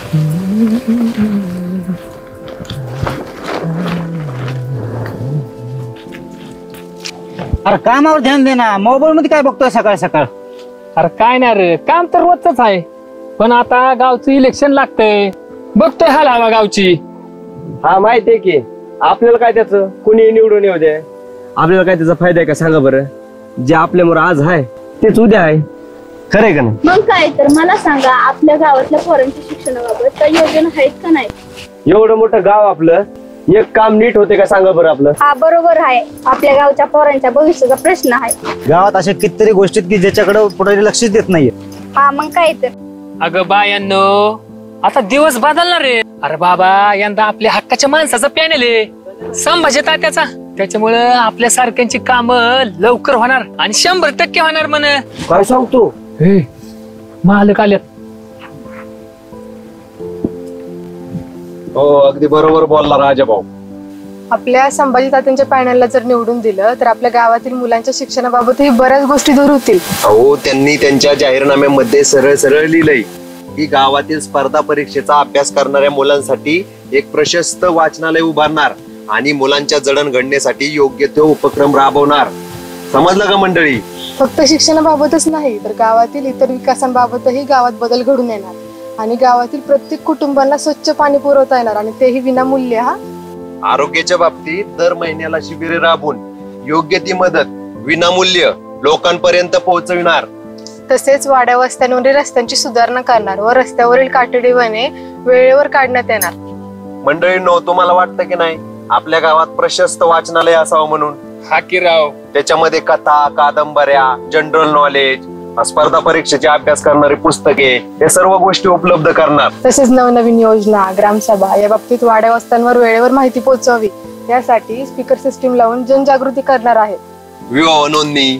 अरे कामावर ध्यान दे ना, मोबाईल मध्ये काय बघतोय सकाळ सकाळ? अरे काय नाही रे, काम तर रोजच आहे, पण आता गावचं इलेक्शन लागतंय, बघतोय हाल हवा गावची. हा माहितीये की, आपल्याला काय त्याचं, कुणी निवडून येऊ दे, आपल्याला काय त्याचा फायदा आहे का सांगा बरं. जे आपल्यामुळे आज आहे तेच उद्या आहे, खरंय का नाही? मग काय तर मला सांगा, आपल्या गावातल्या पोरांच्या शिक्षणाबाबत काही योजना आहेत का नाही? एवढं मोठं गाव आपलं, एक काम नीट होते का सांगा बरं आपलं? हा बरोबर आहे, आपल्या गावच्या पोरांच्या भविष्याचा प्रश्न आहे. गावात अशा कितीतरी गोष्टीत की ज्याच्याकडे पुढे लक्षच देत नाहीये. हा मग काय तर. अगं बायांनो, आता दिवस बदलणार रे. अरे बाबा, यंदा आपल्या हक्काच्या माणसाचा पॅनल आहे, संभाजी तात्याचा. त्याच्यामुळं आपल्या सारख्यांची काम लवकर होणार आणि 100% होणार म्हण. काय सांगतो? हे मालक आल्यात. हो, अगदी बरोबर बोलला राजा भाऊ. आपल्या संभाजी तात्यांच्या पॅनलला जर निवडून दिलं तर आपल्या गावातील मुलांच्या शिक्षणाबाबतही बऱ्याच गोष्टी दूर होतील. अहो, त्यांनी त्यांच्या जाहीरनाम्यामध्ये सरळ सरळ लिहिलंय की गावातील स्पर्धा परीक्षेचा अभ्यास करणाऱ्या मुलांसाठी एक प्रशस्त वाचनालय उभारणार आणि मुलांच्या जडणघडणीसाठी योग्य तो उपक्रम राबवणार. समजलं का मंडळी? फक्त शिक्षणाबाबतच नाही तर गावातील इतर विकासांबाबतही गावात बदल घडून येणार आणि गावातील प्रत्येक कुटुंबाला स्वच्छ पाणी पुरवता येणार आणि तेही विनामूल्य. हा, आरोग्याच्या बाबतीत दर महिन्याला शिबिरे राबवून योग्य ती मदत विनामूल्य लोकांपर्यंत पोहोचविणार. तसेच वाड्या वस्त्यांवरील रस्त्यांची सुधारणा करणार व रस्त्यावरील काटेरी वने वेळेवर काढण्यात येणार. मंडळींनो, तुम्हाला वाटतं की नाही आपल्या गावात प्रशस्त वाचनालय असावं म्हणून? हा की राव, त्याच्यामध्ये कथा, कादंबऱ्या, जनरल नॉलेज, स्पर्धा परीक्षेचे अभ्यास करणारी पुस्तके, हे सर्व गोष्टी उपलब्ध करणार. तसेच नवनवीन योजना, ग्रामसभा या बाबतीत वाड्या वस्त्यांवर वेळेवर माहिती पोहोचवावी यासाठी स्पीकर सिस्टीम लावून जनजागृती करणार आहे. विवाह नोंदणी,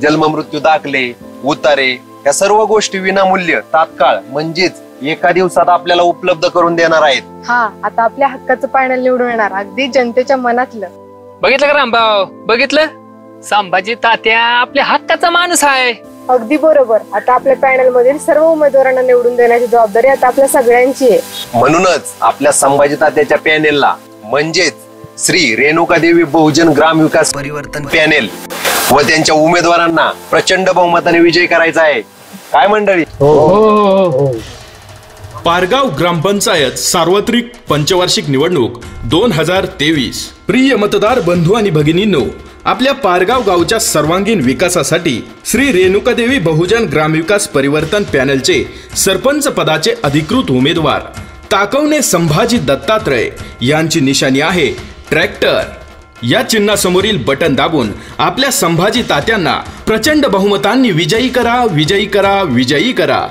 जन्म मृत्यू दाखले, उतारे, या सर्व गोष्टी विनामूल्य तात्काळ म्हणजेच एका दिवसात आपल्याला उपलब्ध करून देणार आहेत. हा, आता आपल्या हक्काचं पॅनल निवडून येणार, अगदी जनतेच्या मनातलं. बघितलं का रामभाऊ? बघितलं, संभाजी तात्या आपल्या हक्काचा माणूस आहे. अगदी बरोबर. आता आपल्या पॅनल मधील सर्व उमेदवारांना निवडून देण्याची जबाबदारी आता आपल्या सगळ्यांची आहे. म्हणूनच आपल्या संभाजी तात्याच्या पॅनेलला म्हणजेच श्री रेणुकादेवी बहुजन ग्राम विकास परिवर्तन पॅनेल व त्यांच्या उमेदवारांना प्रचंड बहुमताने विजय करायचा आहे. काय मंडळी? पारगाव ग्रामपंचायत सार्वत्रिक पंचवार्षिक निवडणूक 2023. प्रिय मतदार बंधू आणि भगिनींनो, आपल्या पारगाव गावच्या सर्वांगीण विकासासाठी श्री रेणुकादेवी बहुजन ग्रामविकास परिवर्तन पॅनलचे सरपंच पदाचे अधिकृत उमेदवार ताकवणे संभाजी दत्तात्रय यांची निशाणी आहे ट्रॅक्टर. या चिन्हासमोरील बटन दाबून आपल्या संभाजी तात्यांना प्रचंड बहुमतांनी विजयी करा, विजयी करा, विजयी करा.